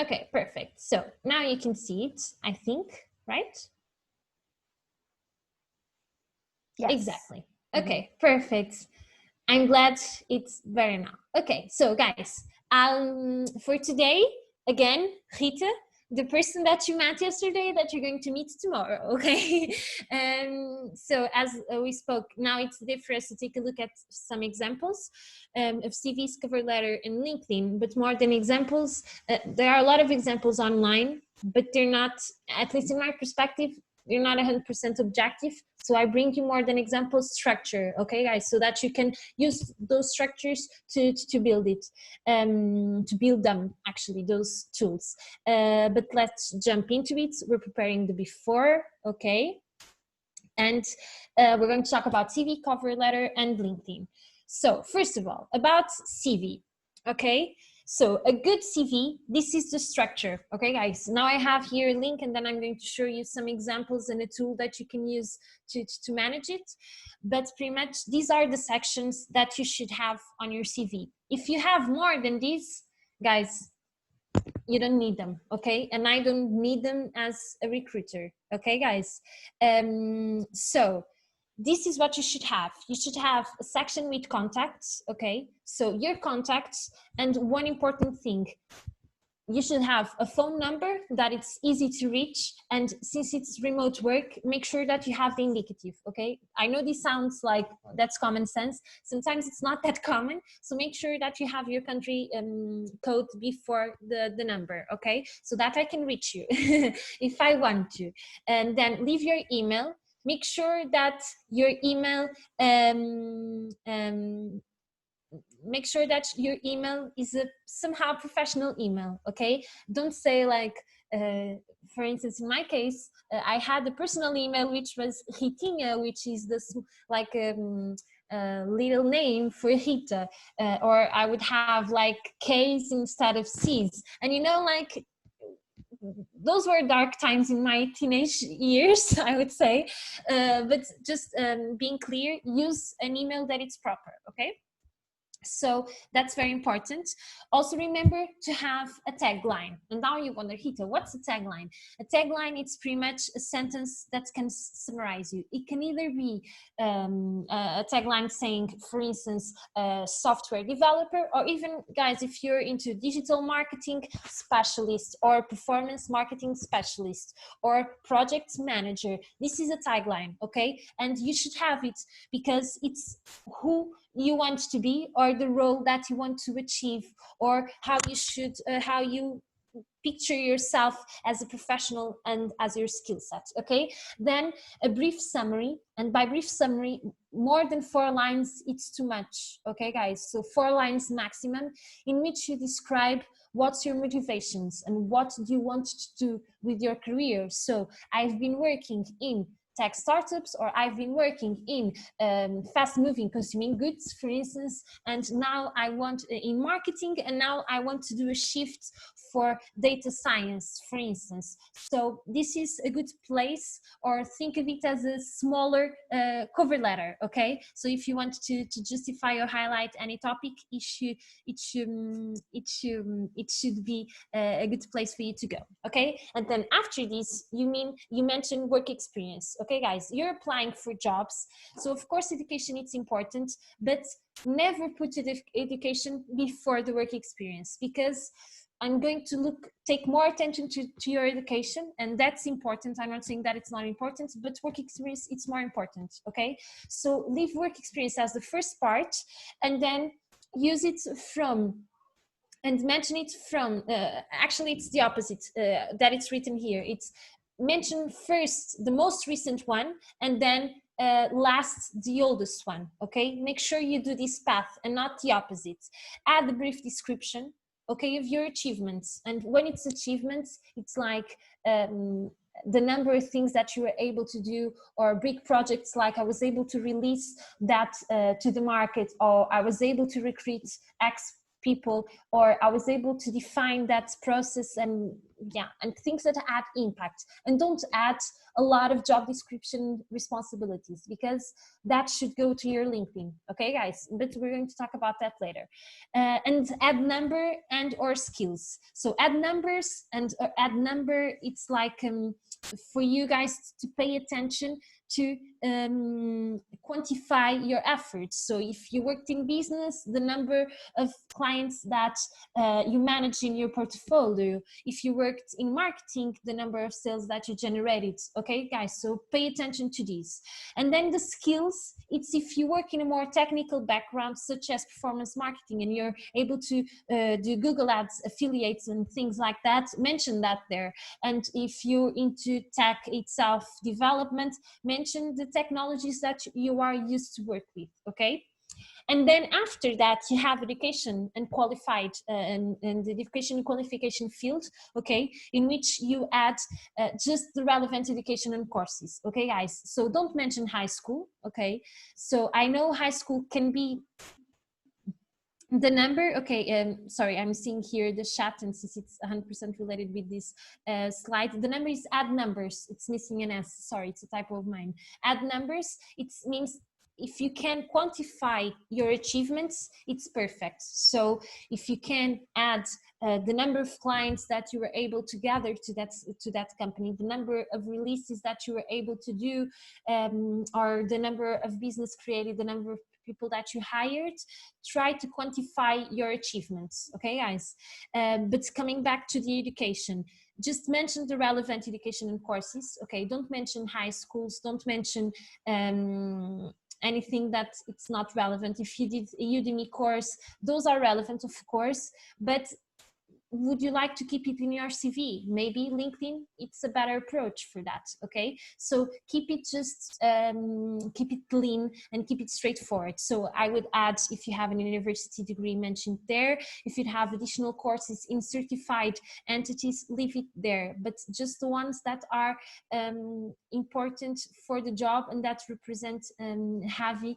Okay, perfect. So now you can see it, I think, right? Yes. Exactly. Okay, perfect. I'm glad it's better now. Okay, so guys, for today, again, Rita, the person that you met yesterday that you're going to meet tomorrow, okay? So as we spoke, now it's the day for us to take a look at some examples of CVs, cover letter, and LinkedIn. But more than examples, there are a lot of examples online, but they're not, at least in my perspective, you're not 100% objective. So I bring you more than example structure, okay guys, so that you can use those structures to build it, to build them, actually, those tools. But let's jump into it. We're preparing the before, okay? And we're going to talk about CV, cover letter, and LinkedIn. So first of all, about CV, okay? So a good CV, this is the structure, okay guys? Now I have here a link, and then I'm going to show you some examples and a tool that you can use to manage it. But pretty much these are the sections that you should have on your CV. If you have more than these, guys, you don't need them, okay? And I don't need them as a recruiter, okay guys? So this is what you should have. You should have a section with contacts, okay? So your contacts, and one important thing, you should have a phone number that it's easy to reach, and since it's remote work, make sure that you have the indicative, okay? I know this sounds like that's common sense. Sometimes it's not that common, so make sure that you have your country code before the number, okay? So that I can reach you if I want to. And then leave your email. Make sure that your email make sure that your email is a somehow professional email, okay? Don't say like, for instance, in my case, I had a personal email which was Ritinha, which is this like little name for Rita, or I would have like K's instead of C's, and you know, like those were dark times in my teenage years, I would say, but just being clear, use an email that it's proper, okay? So that's very important. Also remember to have a tagline. And now you wonder, Rita, what's a tagline? A tagline, it's pretty much a sentence that can summarize you. It can either be a tagline saying, for instance, software developer, or even, guys, if you're into digital marketing specialist or performance marketing specialist or project manager, this is a tagline, okay? And you should have it because it's who you want to be, or the role that you want to achieve, or how you should how you picture yourself as a professional and as your skill set, okay? Then a brief summary, and by brief summary, more than 4 lines, it's too much, okay guys? So 4 lines maximum, in which you describe what's your motivations and what do you want to do with your career. So I've been working in tech startups, or I've been working in fast-moving consuming goods, for instance, and now I want in marketing, and now I want to do a shift for data science, for instance. So this is a good place, or think of it as a smaller cover letter, okay? So if you want to justify or highlight any topic, it should be a good place for you to go, okay? And then after this, you mentioned work experience. Okay, guys, you're applying for jobs. So of course, education, it's important, but never put education before the work experience, because I'm going to take more attention to your education, and that's important. I'm not saying that it's not important, but work experience, it's more important, okay? So leave work experience as the first part, and then use it from, and mention it from, actually it's the opposite, that it's written here. It's mention first the most recent one, and then last the oldest one, okay? Make sure you do this path and not the opposite. Add a brief description, okay, of your achievements. And when it's achievements, it's like the number of things that you were able to do, or big projects like I was able to release that to the market, or I was able to recruit X people, or I was able to define that process, and yeah, and things that add impact. And don't add a lot of job description responsibilities, because that should go to your LinkedIn. Okay, guys, but we're going to talk about that later. And add number and or skills. So add numbers and add number, it's like for you guys to pay attention to quantify your efforts. So if you worked in business, the number of clients that you manage in your portfolio. If you worked in marketing, the number of sales that you generated. Okay, guys, so pay attention to these. And then the skills, it's if you work in a more technical background, such as performance marketing, and you're able to do Google Ads, affiliates, and things like that, mention that there. And if you're into tech itself development, mention the technologies that you are used to work with. Okay. And then after that, you have education and qualified and the education and qualification field, okay, in which you add just the relevant education and courses. Okay, guys, so don't mention high school. Okay, so I know high school can be the number. Okay, sorry, I'm seeing here the chat, and since it's 100% related with this slide, the number is add numbers. It's missing an S. Sorry, it's a typo of mine. Add numbers, it means if you can quantify your achievements, it's perfect. So if you can add the number of clients that you were able to gather to that company, the number of releases that you were able to do, or the number of business created, the number of people that you hired, try to quantify your achievements. Okay, guys. But coming back to the education, just mention the relevant education and courses. Okay, don't mention high schools, don't mention anything that it's not relevant. If you did a Udemy course, those are relevant, of course, but would you like to keep it in your CV? Maybe LinkedIn, it's a better approach for that. Okay, so keep it just keep it clean and keep it straightforward. So I would add, if you have an university degree, mentioned there. If you have additional courses in certified entities, leave it there, but just the ones that are important for the job and that represent heavily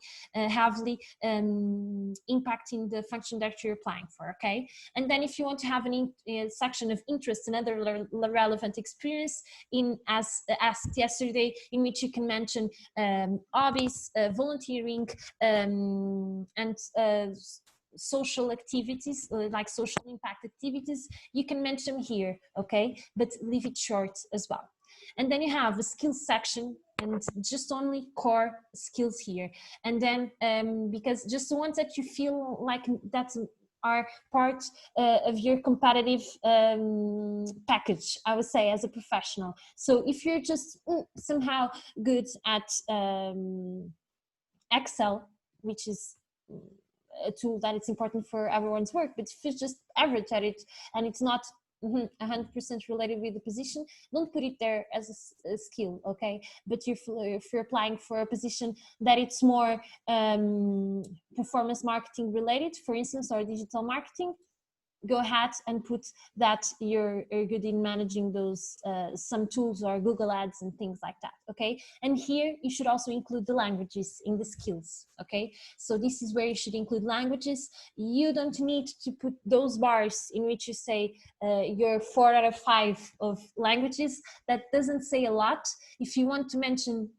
impacting the function that you're applying for. Okay, and then if you want to have a section of interest and other relevant experience, in as asked yesterday, in which you can mention hobbies, volunteering, and social activities, like social impact activities, you can mention here. Okay, but leave it short as well. And then you have a skills section, and just only core skills here. And then because just the ones that you feel like that are part of your competitive package, I would say, as a professional. So if you're just somehow good at Excel, which is a tool that it's important for everyone's work, but if you're just average at it and it's not 100% related with the position, don't put it there as a skill. Okay, but if you're applying for a position that it's more performance marketing related, for instance, or digital marketing, go ahead and put that you're good in managing those some tools or Google Ads and things like that. Okay, and here you should also include the languages in the skills. Okay, so this is where you should include languages. You don't need to put those bars in which you say you're 4 out of 5 of languages. That doesn't say a lot. If you want to mention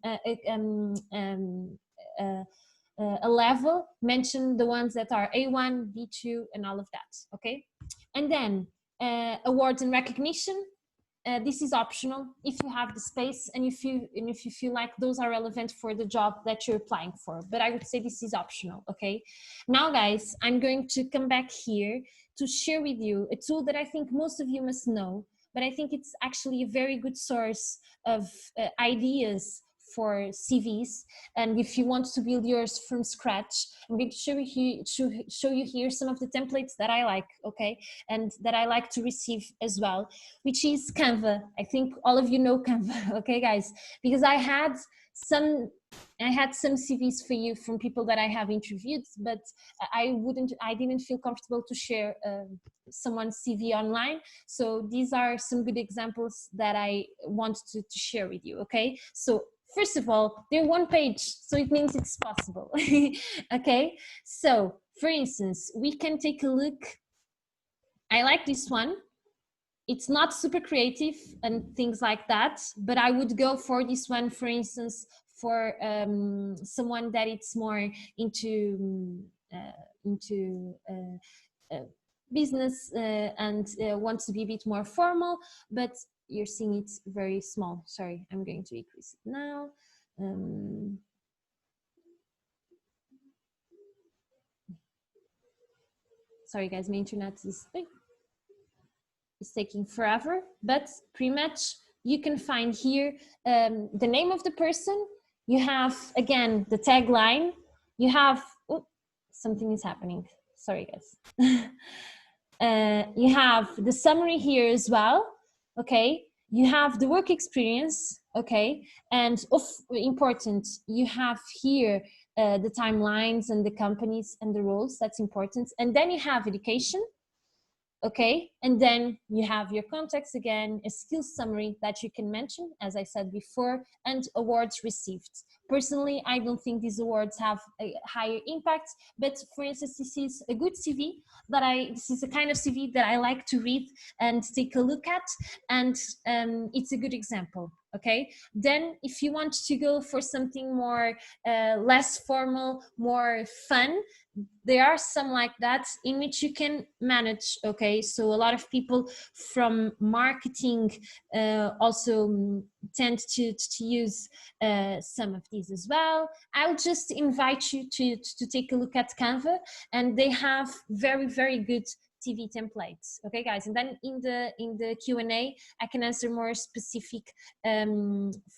a level, mention the ones that are A1, B2, and all of that. Okay, and then awards and recognition. This is optional if you have the space and if you feel like those are relevant for the job that you're applying for, but I would say this is optional. Okay, now guys, I'm going to come back here to share with you a tool that I think most of you must know, but I think it's actually a very good source of ideas for CVs. And if you want to build yours from scratch, I'm going to show you here some of the templates that I like, okay, and that I like to receive as well, which is Canva. I think all of you know Canva, okay, guys, because I had some CVs for you from people that I have interviewed, but I didn't feel comfortable to share someone's CV online. So these are some good examples that I want to share with you. Okay, so first of all, they're one page, so it means it's possible. Okay, so For instance, we can take a look. I like this one. It's not super creative and things like that, but I would go for this one, for instance, for someone that it's more into business and wants to be a bit more formal, but you're seeing it's very small. Sorry, I'm going to increase it now. Sorry guys, my internet is taking forever, but pretty much you can find here the name of the person. You have, again, the tagline. You have, oh, something is happening. Sorry guys. You have the summary here as well. Okay. You have the work experience. Okay. And important, you have here the timelines and the companies and the roles. That's important. And then you have education. Okay, and then you have your contacts again, a skills summary that you can mention, as I said before, and awards received. Personally, I don't think these awards have a higher impact, but for instance, this is a good CV this is a kind of CV that I like to read and take a look at, and it's a good example. Okay, then if you want to go for something more less formal, more fun, there are some like that in which you can manage. Okay, so a lot of people from marketing also tend to use some of these as well. I'll just invite you to take a look at Canva, and they have very, very good CV templates. Okay guys, and then in the Q&A I can answer more specific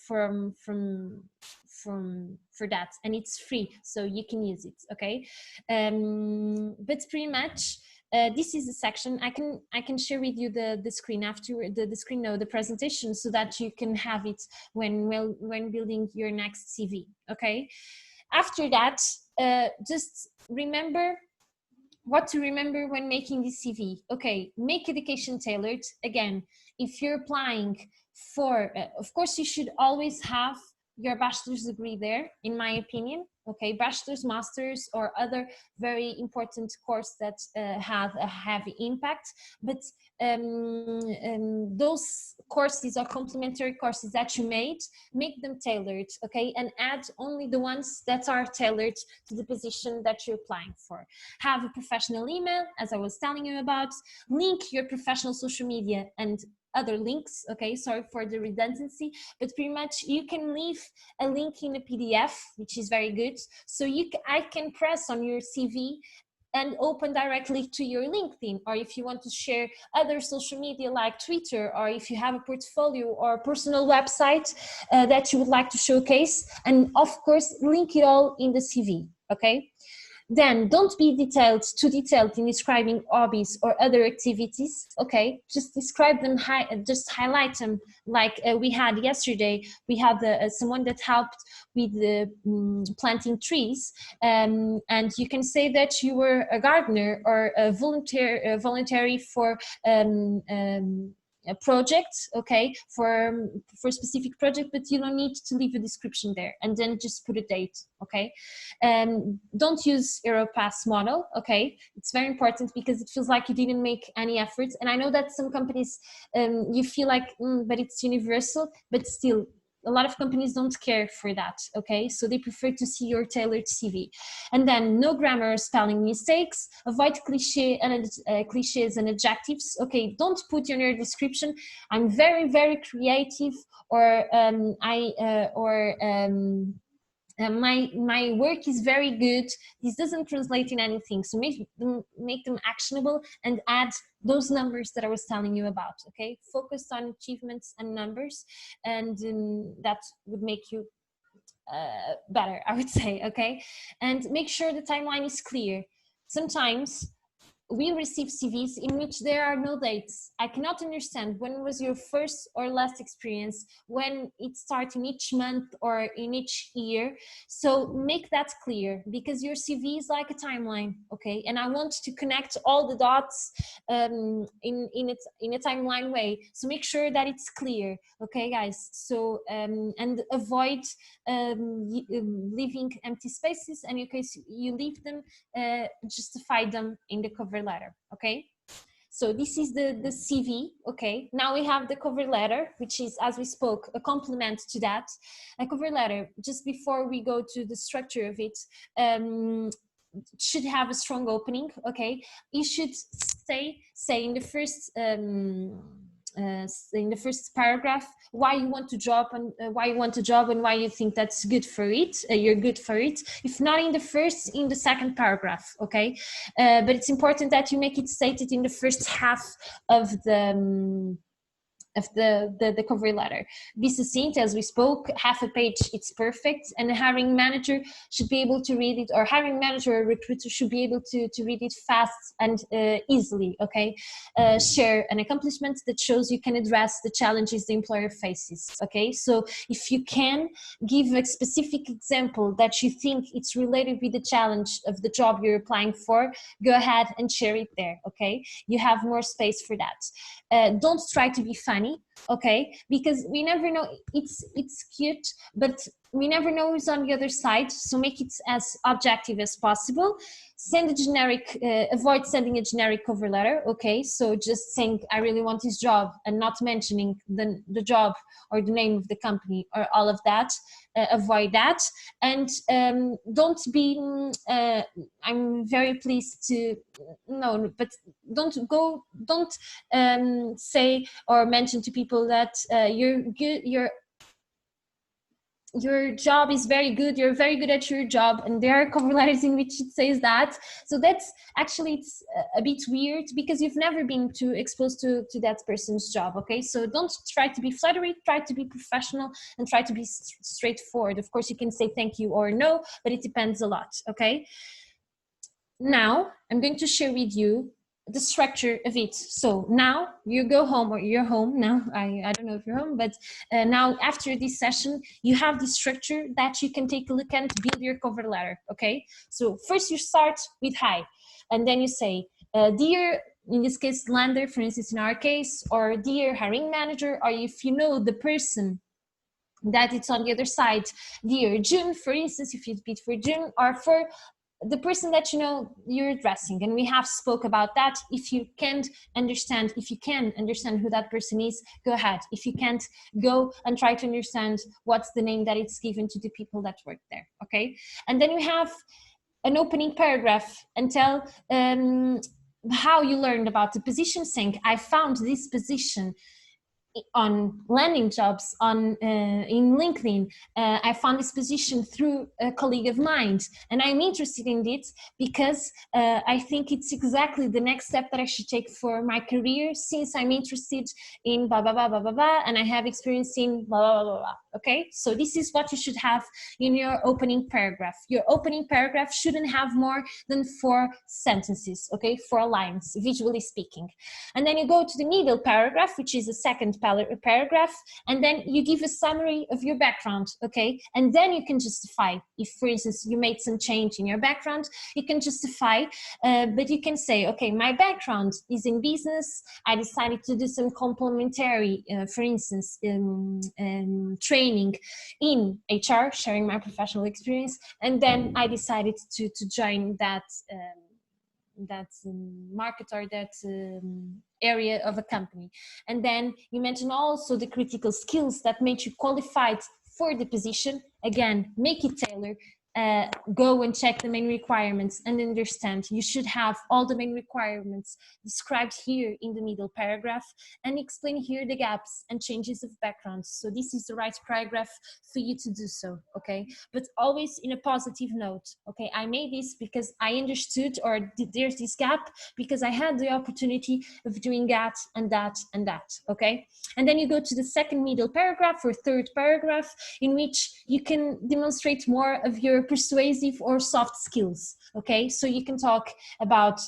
for that, and it's free, so you can use it. Okay, but pretty much this is a section. I can share with you the screen after the screen, no, the presentation, so that you can have it when building your next CV. Okay, after that, just remember what to remember when making this CV. Okay, make education tailored. Again, if you're applying for, of course, you should always have your bachelor's degree there, in my opinion. Okay, bachelor's, master's, or other very important course that have a heavy impact. But those courses or complementary courses that you made, make them tailored. Okay, and add only the ones that are tailored to the position that you're applying for. Have a professional email, as I was telling you about. Link your professional social media and other links. Okay, sorry for the redundancy, but pretty much you can leave a link in a PDF, which is very good. So I can press on your CV and open directly to your LinkedIn, or if you want to share other social media like Twitter, or if you have a portfolio or personal website that you would like to showcase, and of course link it all in the CV. Okay, then don't be too detailed in describing hobbies or other activities. Okay, just describe them, just highlight them. Like we had yesterday, we had someone that helped with planting trees, and you can say that you were a gardener or a voluntary for a project, okay, for a specific project, but you don't need to leave a description there, and then just put a date. Okay, don't use Europass model. Okay, it's very important because it feels like you didn't make any efforts, and I know that some companies you feel like but it's universal, but still a lot of companies don't care for that. Okay, so they prefer to see your tailored CV. And then no grammar or spelling mistakes. Avoid cliches and adjectives. Okay, don't put in your description, I'm very, very creative, or my work is very good. This doesn't translate in anything, so make them actionable and add those numbers that I was telling you about. Okay, focus on achievements and numbers, and that would make you better, I would say. Okay, and make sure the timeline is clear. Sometimes we receive CVs in which there are no dates. I cannot understand when was your first or last experience, when it starts in each month or in each year. So make that clear, because your CV is like a timeline, okay? And I want to connect all the dots in a timeline way. So make sure that it's clear, okay, guys? So and avoid leaving empty spaces, and in case you leave them, justify them in the cover letter, okay? So this is the CV, okay? Now we have the cover letter, which is, as we spoke, a complement to that. A cover letter, just before we go to the structure of it, should have a strong opening, okay? You should say in the first paragraph why you want to job, and why you want a job, and why you think that's good for it, you're good for it. If not in the first, in the second paragraph, okay? But it's important that you make it stated in the first half of the cover letter. Be succinct, as we spoke, half a page, it's perfect, and a hiring manager should be able to read it, or hiring manager or recruiter should be able to read it fast and easily, okay? Share an accomplishment that shows you can address the challenges the employer faces, okay? So if you can give a specific example that you think it's related with the challenge of the job you're applying for, go ahead and share it there, okay? You have more space for that. Don't try to be funny, okay? Because we never know, it's cute, but we never know who's on the other side. So make it as objective as possible. Send a generic, avoid sending a generic cover letter, okay? So just saying, I really want this job, and not mentioning the job or the name of the company or all of that. Avoid that. And don't be, I'm very pleased to, no, but don't say or mention to people that you're good, your job is very good, you're very good at your job, and there are cover letters in which it says that. So that's actually, it's a bit weird, because you've never been exposed to that person's job, okay? So don't try to be flattery, try to be professional, and try to be straightforward. Of course, you can say thank you or no, but it depends a lot, okay? Now I'm going to share with you the structure of it. So now you go home, or you're home now, I don't know if you're home, but now after this session, you have the structure that you can take a look and build your cover letter, okay? So first you start with hi, and then you say, dear, in this case, lender, for instance, in our case, or dear hiring manager, or if you know the person that it's on the other side, dear June, for instance, if you bid for June, or for the person that you know you're addressing. And we have spoke about that. If you can understand who that person is, go ahead. If you can't, go and try to understand what's the name that it's given to the people that work there, okay? And then you have an opening paragraph and tell how you learned about the position, saying, I found this position on landing jobs on in LinkedIn. I found this position through a colleague of mine, and I'm interested in it because I think it's exactly the next step that I should take for my career, since I'm interested in blah blah blah blah blah blah, and I have experience in blah blah blah blah. Okay, so this is what you should have in your opening paragraph. Your opening paragraph shouldn't have more than 4 sentences, okay, 4 lines, visually speaking. And then you go to the middle paragraph, which is the second paragraph, and then you give a summary of your background, okay? And then you can justify, if for instance you made some change in your background, you can justify, but you can say, okay, my background is in business, I decided to do some complementary, for instance, training in HR, sharing my professional experience, and then I decided to join that market, or that area of a company. And then you mention also the critical skills that make you qualified for the position. Again, make it tailored. Go and check the main requirements and understand. You should have all the main requirements described here in the middle paragraph, and explain here the gaps and changes of backgrounds. So this is the right paragraph for you to do so, okay? But always in a positive note, okay? I made this because I understood, or there's this gap because I had the opportunity of doing that and that and that, okay? And then you go to the second middle paragraph or third paragraph, in which you can demonstrate more of your your persuasive or soft skills. Okay, so you can talk about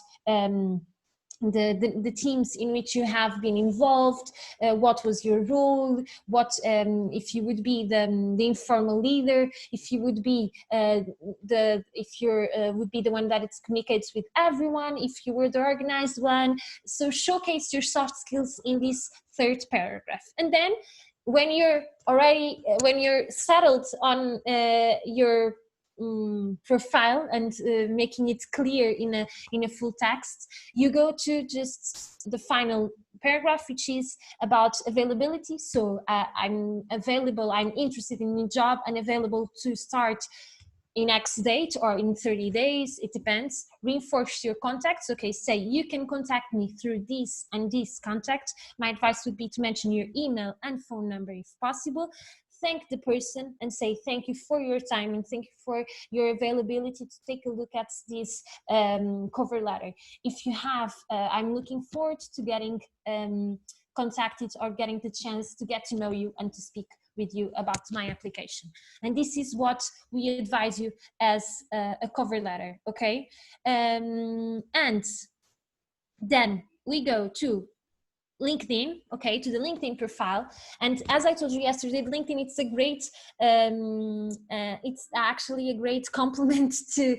the teams in which you have been involved, what was your role, what if you would be the informal leader, if you would be if you're would be the one that it communicates with everyone, if you were the organized one. So showcase your soft skills in this third paragraph. And then when you're already when you're settled on your profile and making it clear in a full text, you go to just the final paragraph, which is about availability. So I'm available, I'm interested in the job and available to start in X date or in 30 days, it depends. Reinforce your contacts. Okay, say you can contact me through this and this contact. My advice would be to mention your email and phone number if possible. Thank the person and say thank you for your time and thank you for your availability to take a look at this cover letter. If you have, I'm looking forward to getting contacted or getting the chance to get to know you and to speak with you about my application. And this is what we advise you as a cover letter, okay? And then we go to LinkedIn, okay, to the LinkedIn profile. And as I told you yesterday, LinkedIn, it's actually a great compliment to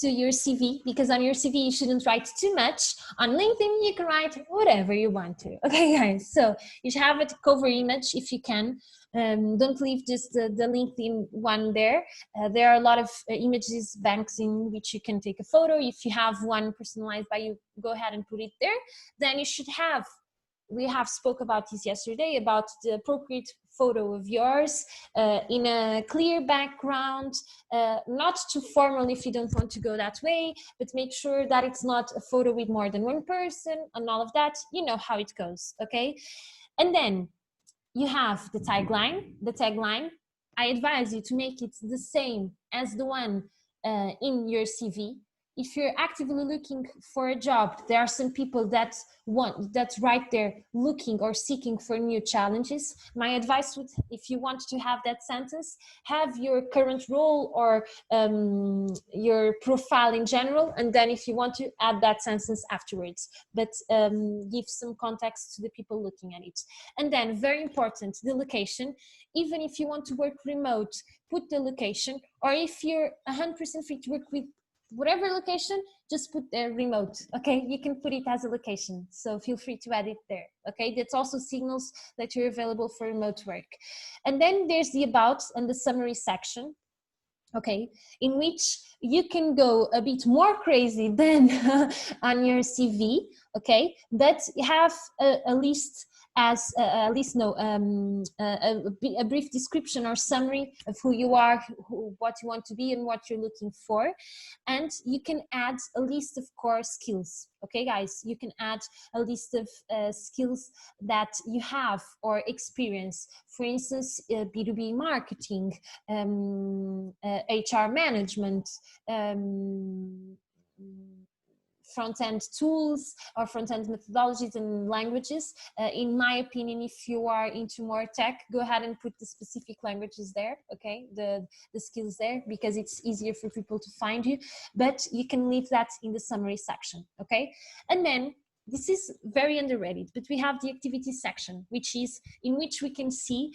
your CV, because on your CV you shouldn't write too much. On LinkedIn you can write whatever you want to. Okay, guys, so you should have a cover image if you can. Don't leave just the LinkedIn one there. There are a lot of images banks in which you can take a photo. If you have one personalized by you, go ahead and put it there. Then you should have, we have spoke about this yesterday, about the appropriate photo of yours in a clear background, not too formal if you don't want to go that way, but make sure that it's not a photo with more than one person and all of that. You know how it goes, okay? And then you have the tagline. The tagline, I advise you to make it the same as the one in your CV. If you're actively looking for a job, there are some people that's right there looking or seeking for new challenges. My advice would, if you want to have that sentence, have your current role or your profile in general, and then if you want to add that sentence afterwards, but give some context to the people looking at it. And then, very important, the location. Even if you want to work remote, put the location, or if you're 100% free to work with whatever location, just put the remote, okay? You can put it as a location, so feel free to add it there, okay? That also signals that you're available for remote work. And then there's the about and the summary section, okay, in which you can go a bit more crazy than on your CV, okay? But have a list as a brief description or summary of who you are, what you want to be and what you're looking for. And you can add a list of core skills, okay guys? You can add a list of skills that you have or experience. For instance, B2B marketing, HR management, front-end tools or front-end methodologies and languages. In my opinion, if you are into more tech, go ahead and put the specific languages there, okay, the skills there, because it's easier for people to find you. But you can leave that in the summary section, okay? And then this is very underrated, but we have the activities section, which is in which we can see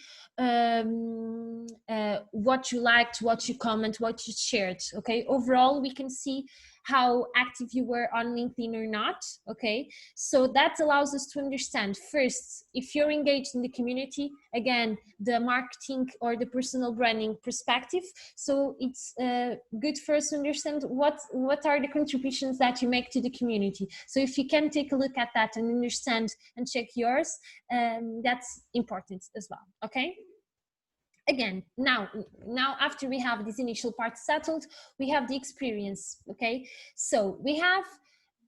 what you liked, what you comment, what you shared, okay? Overall, we can see how active you were on LinkedIn or not, okay? So that allows us to understand, first, if you're engaged in the community, again, the marketing or the personal branding perspective. So it's good for us to understand what are the contributions that you make to the community. So if you can take a look at that and understand and check yours, that's important as well, okay? Again, now after we have this initial part settled, we have the experience, okay? So we have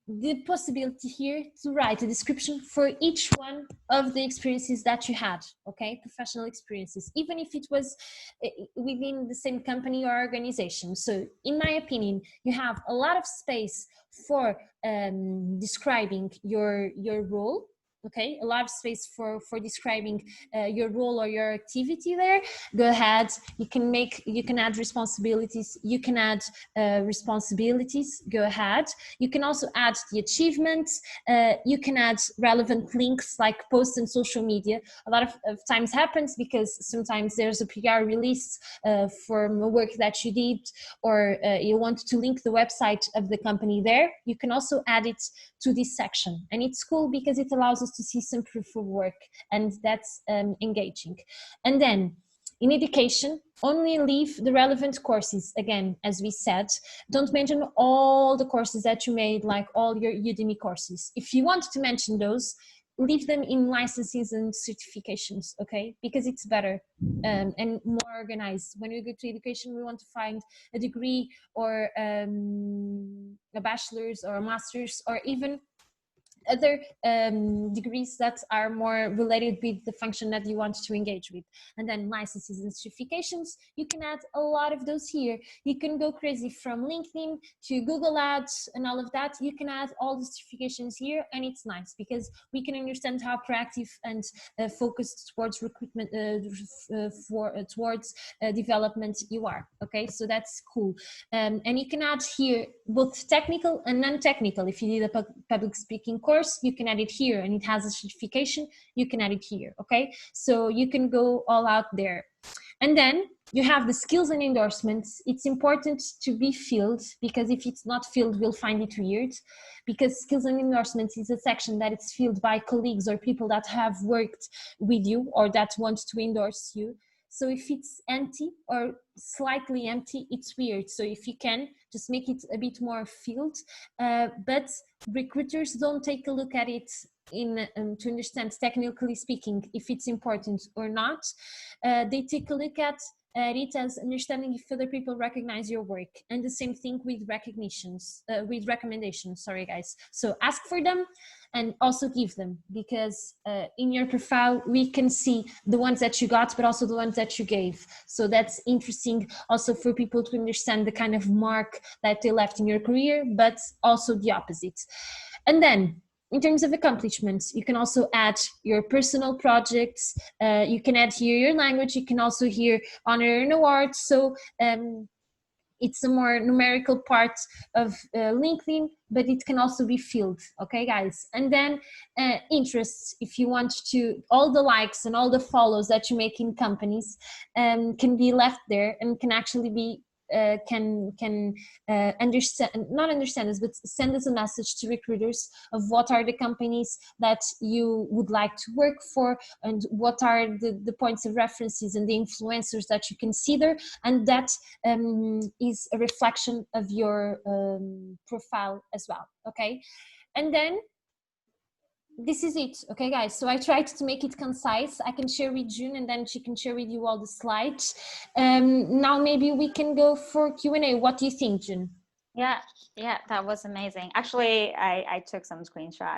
the possibility here to write a description for each one of the experiences that you had, okay? Professional experiences, even if it was within the same company or organization. So in my opinion, you have a lot of space for describing your role, okay, a lot of space for describing your role or your activity there. Go ahead, you can add responsibilities, you can add responsibilities, go ahead. You can also add the achievements, you can add relevant links like posts and social media. A lot of times happens because sometimes there's a PR release from a work that you did, or you want to link the website of the company there. You can also add it to this section, and it's cool because it allows us to see some proof of work, and that's engaging. And then in education, only leave the relevant courses. Again, as we said, don't mention all the courses that you made, like all your Udemy courses. If you want to mention those, leave them in licenses and certifications, okay? Because it's better and more organized. When we go to education, we want to find a degree or a bachelor's or a master's, or even other degrees that are more related with the function that you want to engage with. And then licenses and certifications, you can add a lot of those here. You can go crazy from LinkedIn to Google Ads and all of that. You can add all the certifications here, and it's nice because we can understand how proactive and focused towards recruitment, towards development you are. Okay, so that's cool. And you can add here both technical and non-technical. If you did a public speaking course, you can add it here, and it has a certification, you can add it here. Okay, so you can go all out there. And then you have the skills and endorsements. It's important to be filled, because if it's not filled, we'll find it weird, because skills and endorsements is a section that it's filled by colleagues or people that have worked with you or that want to endorse you. So if it's empty or slightly empty, it's weird. So if you can, just make it a bit more filled. But recruiters don't take a look at it to understand, technically speaking, if it's important or not. They take a look at it as understanding if other people recognize your work, and the same thing with with recommendations. Sorry, guys. So ask for them and also give them, because in your profile we can see the ones that you got, but also the ones that you gave. So that's interesting also for people to understand the kind of mark that they left in your career, but also the opposite. And then in terms of accomplishments, you can also add your personal projects. You can add here your language. You can also here honor and awards. So it's a more numerical part of LinkedIn, but it can also be filled. Okay, guys. And then interests, if you want to, all the likes and all the follows that you make in companies can be left there, and can actually be understand, not understand us, but send us a message to recruiters of what are the companies that you would like to work for, and what are the points of references and the influencers that you consider, and that is a reflection of your profile as well. Okay, and then this is it. Okay, guys, so I tried to make it concise. I can share with June, and then she can share with you all the slides. Now maybe we can go for Q&A. What do you think, June? Yeah, that was amazing. Actually, I took some screenshots.